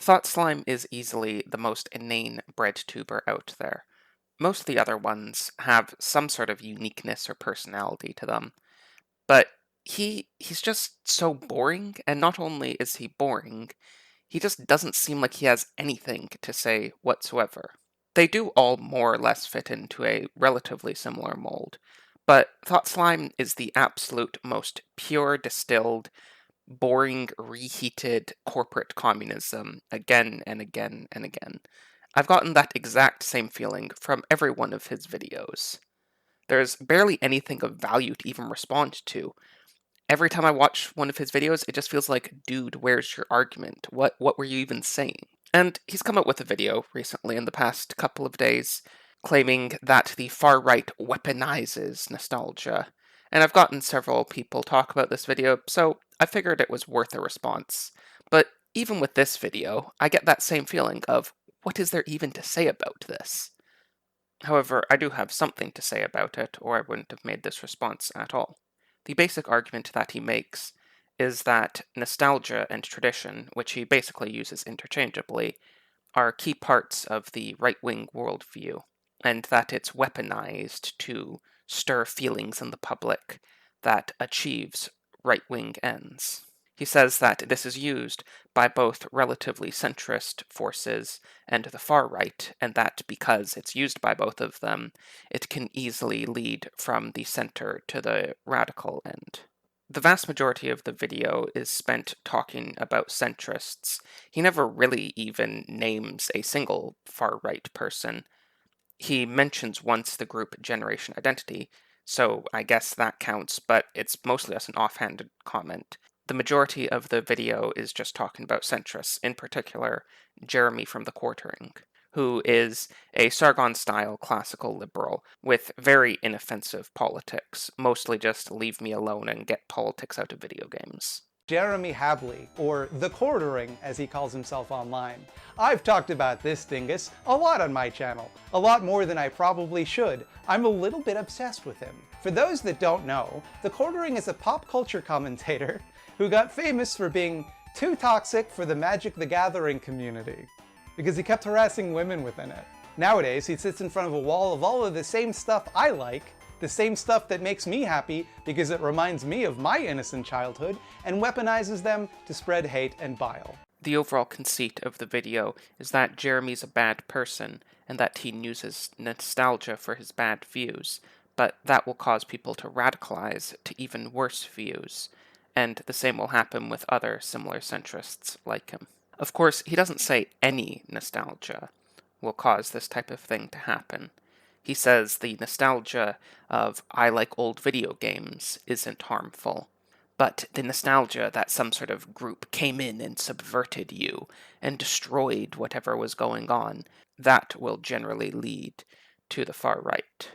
Thought Slime is easily the most inane bread tuber out there. Most of the other ones have some sort of uniqueness or personality to them, but he's just so boring, and not only is he boring, he just doesn't seem like he has anything to say whatsoever. They do all more or less fit into a relatively similar mold, but Thought Slime is the absolute most pure distilled boring, reheated corporate communism again and again and again. I've gotten that exact same feeling from every one of his videos. There's barely anything of value to even respond to. Every time I watch one of his videos, it just feels like, dude, where's your argument? What were you even saying? And he's come up with a video recently in the past couple of days claiming that the far right weaponizes nostalgia. And I've gotten several people talk about this video, so I figured it was worth a response. But even with this video, I get that same feeling of, what is there even to say about this? However, I do have something to say about it, or I wouldn't have made this response at all. The basic argument that he makes is that nostalgia and tradition, which he basically uses interchangeably, are key parts of the right-wing worldview, and that it's weaponized to stir feelings in the public that achieves right-wing ends. He says that this is used by both relatively centrist forces and the far right, and that because it's used by both of them, it can easily lead from the center to the radical end. The vast majority of the video is spent talking about centrists. He never really even names a single far-right person. He mentions once the group Generation Identity, so I guess that counts, but it's mostly just an offhanded comment. The majority of the video is just talking about centrists, in particular Jeremy from the Quartering, who is a Sargon-style classical liberal with very inoffensive politics, mostly just leave me alone and get politics out of video games. Jeremy Habley, or The Quartering as he calls himself online. I've talked about this dingus a lot on my channel, a lot more than I probably should. I'm a little bit obsessed with him. For those that don't know, The Quartering is a pop culture commentator who got famous for being too toxic for the Magic the Gathering community, because he kept harassing women within it. Nowadays, he sits in front of a wall of all of the same stuff I like, the same stuff that makes me happy because it reminds me of my innocent childhood, and weaponizes them to spread hate and bile. The overall conceit of the video is that Jeremy's a bad person, and that he uses nostalgia for his bad views, but that will cause people to radicalize to even worse views, and the same will happen with other similar centrists like him. Of course, he doesn't say any nostalgia will cause this type of thing to happen. He says the nostalgia of I like old video games isn't harmful, but the nostalgia that some sort of group came in and subverted you and destroyed whatever was going on, that will generally lead to the far right.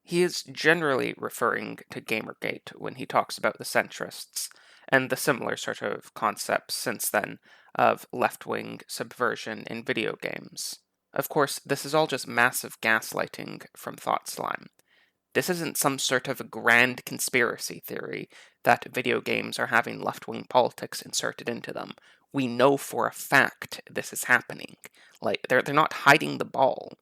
He is generally referring to Gamergate when he talks about the centrists, and the similar sort of concepts since then of left-wing subversion in video games. Of course, this is all just massive gaslighting from Thought Slime. This isn't some sort of grand conspiracy theory that video games are having left-wing politics inserted into them. We know for a fact this is happening. Like, they're not hiding the ball.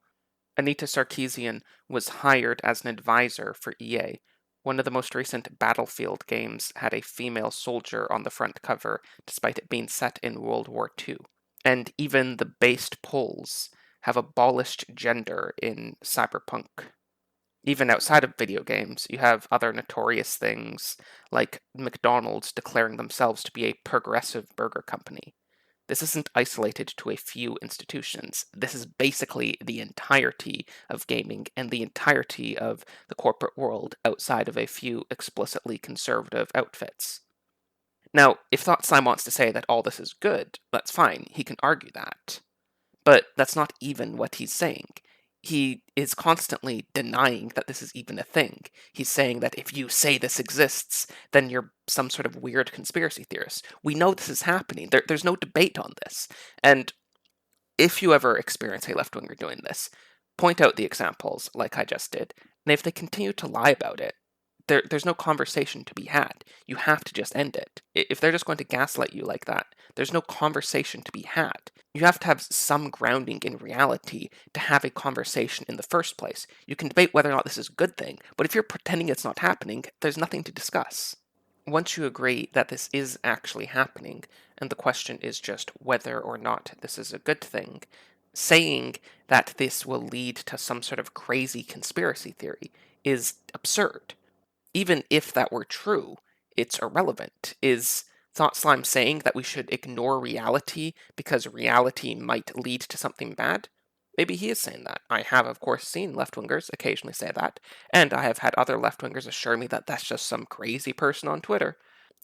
Anita Sarkeesian was hired as an advisor for EA. One of the most recent Battlefield games had a female soldier on the front cover, despite it being set in World War II. And even the based polls have abolished gender in Cyberpunk. Even outside of video games, you have other notorious things, like McDonald's declaring themselves to be a progressive burger company. This isn't isolated to a few institutions. This is basically the entirety of gaming and the entirety of the corporate world outside of a few explicitly conservative outfits. Now, if Thought Slime wants to say that all this is good, that's fine, he can argue that. But that's not even what he's saying. He is constantly denying that this is even a thing. He's saying that if you say this exists, then you're some sort of weird conspiracy theorist. We know this is happening. There's no debate on this. And if you ever experience a left-winger doing this, point out the examples like I just did. And if they continue to lie about it, there's no conversation to be had. You have to just end it. If they're just going to gaslight you like that, there's no conversation to be had. You have to have some grounding in reality to have a conversation in the first place. You can debate whether or not this is a good thing, but if you're pretending it's not happening, there's nothing to discuss. Once you agree that this is actually happening, and the question is just whether or not this is a good thing, saying that this will lead to some sort of crazy conspiracy theory is absurd. Even if that were true, it's irrelevant. Is Thought Slime saying that we should ignore reality because reality might lead to something bad? Maybe he is saying that. I have, of course, seen left-wingers occasionally say that, and I have had other left-wingers assure me that that's just some crazy person on Twitter.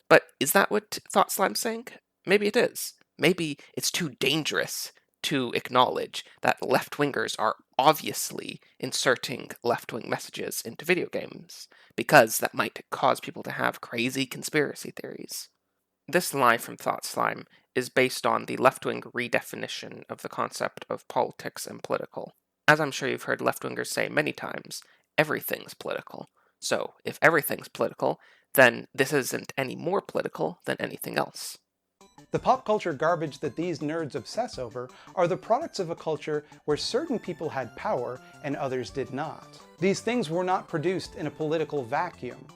But is that what Thought Slime's saying? Maybe it is. Maybe it's too dangerous to acknowledge that left-wingers are obviously inserting left-wing messages into video games, because that might cause people to have crazy conspiracy theories. This lie from Thought Slime is based on the left-wing redefinition of the concept of politics and political. As I'm sure you've heard left-wingers say many times, everything's political. So, if everything's political, then this isn't any more political than anything else. The pop culture garbage that these nerds obsess over are the products of a culture where certain people had power and others did not. These things were not produced in a political vacuum.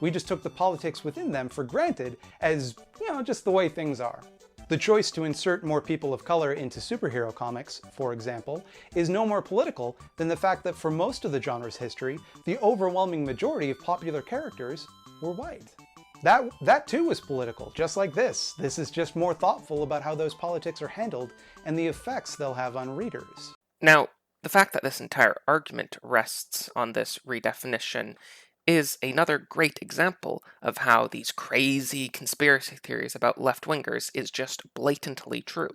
We just took the politics within them for granted as, just the way things are. The choice to insert more people of color into superhero comics, for example, is no more political than the fact that for most of the genre's history, the overwhelming majority of popular characters were white. That too was political, just like this. This is just more thoughtful about how those politics are handled and the effects they'll have on readers. Now, the fact that this entire argument rests on this redefinition is another great example of how these crazy conspiracy theories about left-wingers is just blatantly true.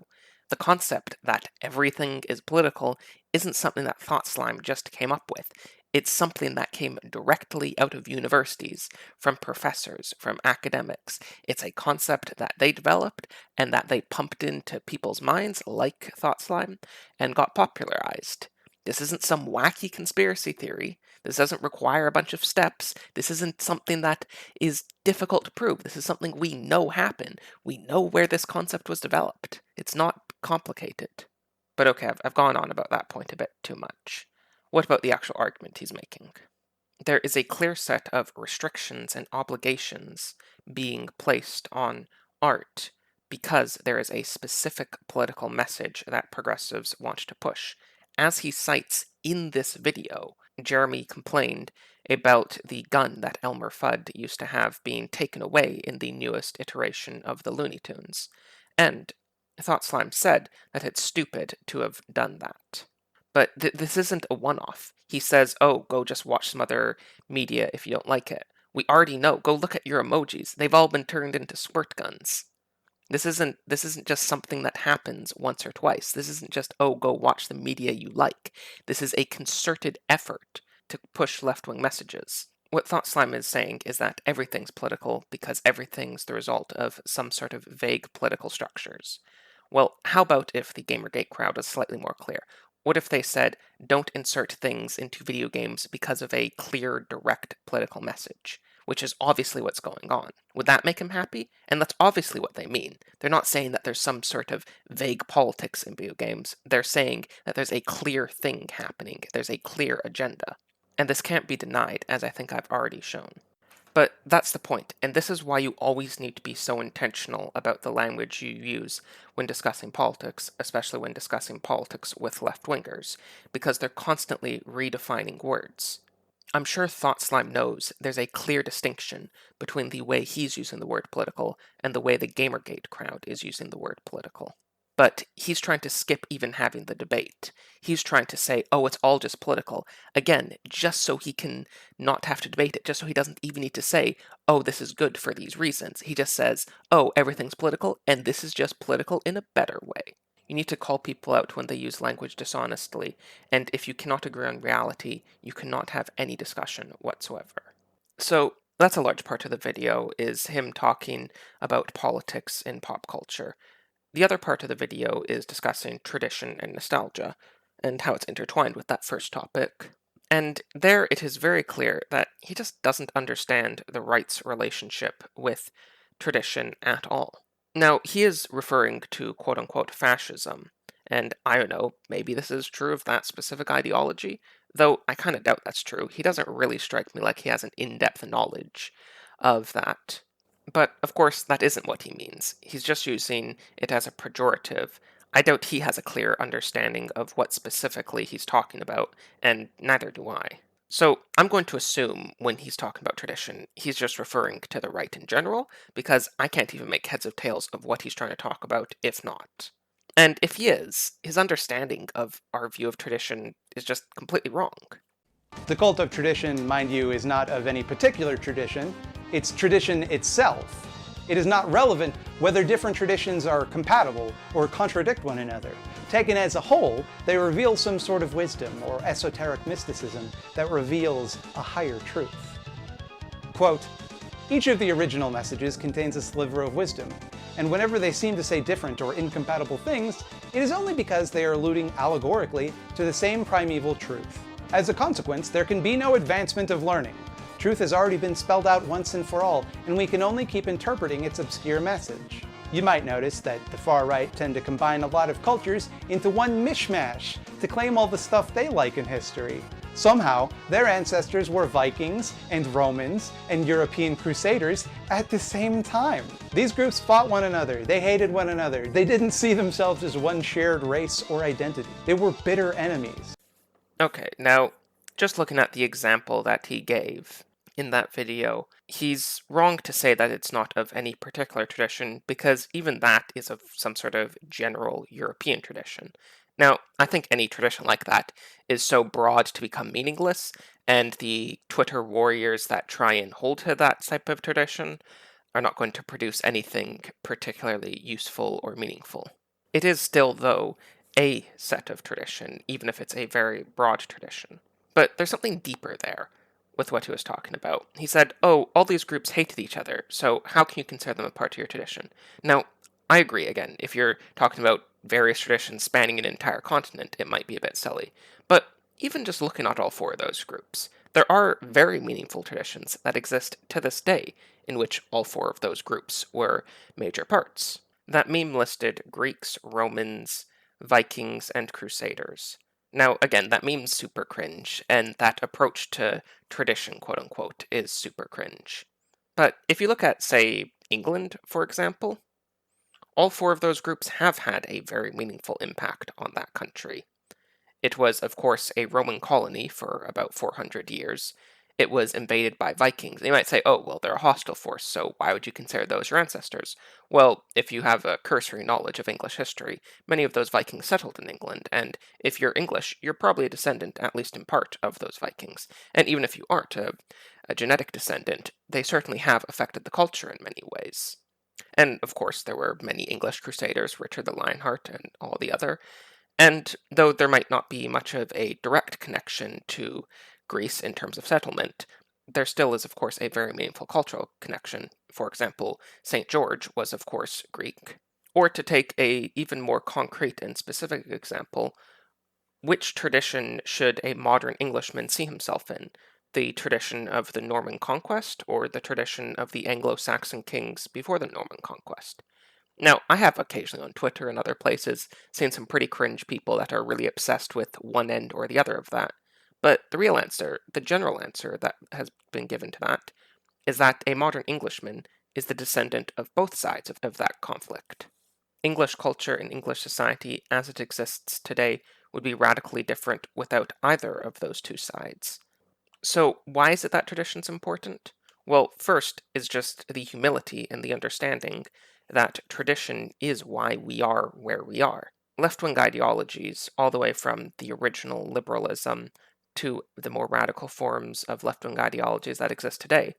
The concept that everything is political isn't something that Thought Slime just came up with. It's something that came directly out of universities, from professors, from academics. It's a concept that they developed and that they pumped into people's minds, like Thought Slime, and got popularized. This isn't some wacky conspiracy theory. This doesn't require a bunch of steps. This isn't something that is difficult to prove. This is something we know happened. We know where this concept was developed. It's not complicated. But okay, I've gone on about that point a bit too much. What about the actual argument he's making? There is a clear set of restrictions and obligations being placed on art because there is a specific political message that progressives want to push. As he cites in this video, Jeremy complained about the gun that Elmer Fudd used to have being taken away in the newest iteration of the Looney Tunes, and Thought Slime said that it's stupid to have done that. But this isn't a one-off. He says, oh, go just watch some other media if you don't like it. We already know. Go look at your emojis. They've all been turned into squirt guns. This isn't just something that happens once or twice. This isn't just, oh, go watch the media you like. This is a concerted effort to push left-wing messages. What Thought Slime is saying is that everything's political because everything's the result of some sort of vague political structures. Well, how about if the Gamergate crowd was slightly more clear? What if they said, don't insert things into video games because of a clear, direct political message? Which is obviously what's going on. Would that make him happy? And that's obviously what they mean. They're not saying that there's some sort of vague politics in video games. They're saying that there's a clear thing happening. There's a clear agenda. And this can't be denied, as I think I've already shown. But that's the point, and this is why you always need to be so intentional about the language you use when discussing politics, especially when discussing politics with left-wingers, because they're constantly redefining words. I'm sure Thought Slime knows there's a clear distinction between the way he's using the word political and the way the Gamergate crowd is using the word political. But he's trying to skip even having the debate. He's trying to say, oh, it's all just political. Again, just so he can not have to debate it, just so he doesn't even need to say, oh, this is good for these reasons. He just says, oh, everything's political, and this is just political in a better way. You need to call people out when they use language dishonestly, and if you cannot agree on reality, you cannot have any discussion whatsoever. So, that's a large part of the video, is him talking about politics in pop culture. The other part of the video is discussing tradition and nostalgia, and how it's intertwined with that first topic. And there it is very clear that he just doesn't understand the right's relationship with tradition at all. Now, he is referring to quote unquote fascism, and I don't know, maybe this is true of that specific ideology, though I kind of doubt that's true. He doesn't really strike me like he has an in depth knowledge of that. But of course, that isn't what he means. He's just using it as a pejorative. I doubt he has a clear understanding of what specifically he's talking about, and neither do I. So I'm going to assume when he's talking about tradition, he's just referring to the right in general, because I can't even make heads or tails of what he's trying to talk about if not. And if he is, his understanding of our view of tradition is just completely wrong. The cult of tradition, mind you, is not of any particular tradition. It's tradition itself. It is not relevant whether different traditions are compatible or contradict one another. Taken as a whole, they reveal some sort of wisdom or esoteric mysticism that reveals a higher truth. Quote, "Each of the original messages contains a sliver of wisdom, and whenever they seem to say different or incompatible things, it is only because they are alluding allegorically to the same primeval truth. As a consequence, there can be no advancement of learning. Truth has already been spelled out once and for all, and we can only keep interpreting its obscure message." You might notice that the far right tend to combine a lot of cultures into one mishmash to claim all the stuff they like in history. Somehow, their ancestors were Vikings and Romans and European Crusaders at the same time. These groups fought one another, they hated one another, they didn't see themselves as one shared race or identity. They were bitter enemies. Okay, now, just looking at the example that he gave in that video, he's wrong to say that it's not of any particular tradition, because even that is of some sort of general European tradition. Now, I think any tradition like that is so broad to become meaningless, and the Twitter warriors that try and hold to that type of tradition are not going to produce anything particularly useful or meaningful. It is still, though, a set of tradition, even if it's a very broad tradition. But there's something deeper there with what he was talking about. He said, oh, all these groups hated each other, so how can you consider them a part of your tradition? Now, I agree, again, if you're talking about various traditions spanning an entire continent, it might be a bit silly. But even just looking at all four of those groups, there are very meaningful traditions that exist to this day in which all four of those groups were major parts. That meme listed Greeks, Romans, Vikings, and Crusaders. Now, again, that meme's super cringe, and that approach to tradition, quote unquote, is super cringe. But if you look at, say, England, for example, all four of those groups have had a very meaningful impact on that country. It was, of course, a Roman colony for about 400 years. It was invaded by Vikings. You might say, oh, well, they're a hostile force, so why would you consider those your ancestors? Well, if you have a cursory knowledge of English history, many of those Vikings settled in England, and if you're English, you're probably a descendant, at least in part, of those Vikings. And even if you aren't a genetic descendant, they certainly have affected the culture in many ways. And, of course, there were many English crusaders, Richard the Lionheart and all the other, and though there might not be much of a direct connection to Greece in terms of settlement, there still is, of course, a very meaningful cultural connection. For example, St. George was, of course, Greek. Or to take a even more concrete and specific example, which tradition should a modern Englishman see himself in? The tradition of the Norman conquest, or the tradition of the Anglo-Saxon kings before the Norman conquest? Now, I have occasionally on Twitter and other places seen some pretty cringe people that are really obsessed with one end or the other of that. But the real answer, the general answer that has been given to that, is that a modern Englishman is the descendant of both sides of that conflict. English culture and English society as it exists today would be radically different without either of those two sides. So, why is it that tradition's important? Well, first is just the humility and the understanding that tradition is why we are where we are. Left wing ideologies, all the way from the original liberalism to the more radical forms of left wing ideologies that exist today,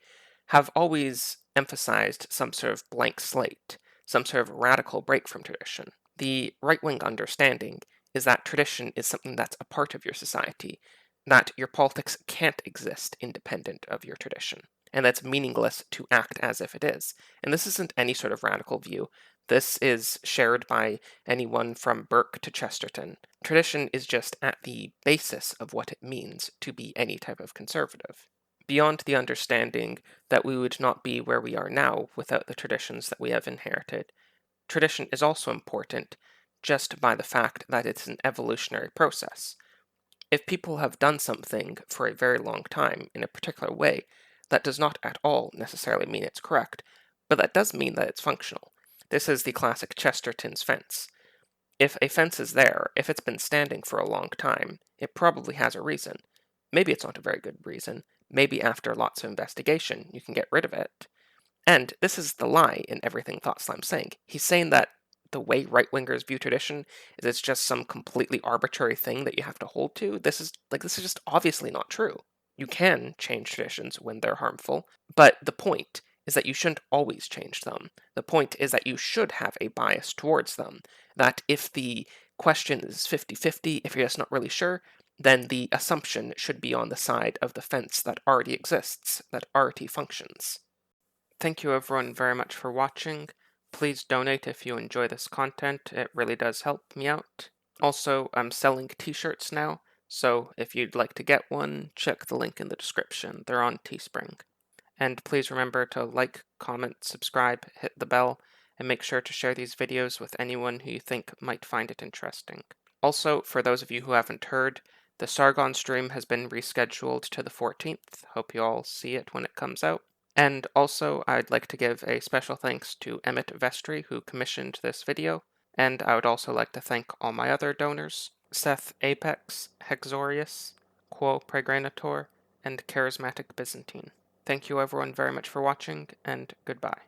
have always emphasized some sort of blank slate, some sort of radical break from tradition. The right wing understanding is that tradition is something that's a part of your society, that your politics can't exist independent of your tradition, and that's meaningless to act as if it is. And this isn't any sort of radical view. This is shared by anyone from Burke to Chesterton. Tradition is just at the basis of what it means to be any type of conservative. Beyond the understanding that we would not be where we are now without the traditions that we have inherited, tradition is also important just by the fact that it's an evolutionary process. If people have done something for a very long time in a particular way, that does not at all necessarily mean it's correct, but that does mean that it's functional. This is the classic Chesterton's fence. If a fence is there, if it's been standing for a long time, it probably has a reason. Maybe it's not a very good reason. Maybe after lots of investigation, you can get rid of it. And this is the lie in everything ThoughtSlime's saying. He's saying that the way right-wingers view tradition is it's just some completely arbitrary thing that you have to hold to. This is just obviously not true. You can change traditions when they're harmful, but the point is that you shouldn't always change them. The point is that you should have a bias towards them. That if the question is 50-50, if you're just not really sure, then the assumption should be on the side of the fence that already exists, that already functions. Thank you everyone very much for watching. Please donate if you enjoy this content, it really does help me out. Also, I'm selling t-shirts now, so if you'd like to get one, check the link in the description. They're on Teespring. And please remember to like, comment, subscribe, hit the bell, and make sure to share these videos with anyone who you think might find it interesting. Also, for those of you who haven't heard, the Sargon stream has been rescheduled to the 14th. Hope you all see it when it comes out. And also, I'd like to give a special thanks to Emmett Vestry, who commissioned this video, and I would also like to thank all my other donors, Seth Apex, Hexorius, Quo Pregranator, and Charismatic Byzantine. Thank you everyone very much for watching, and goodbye.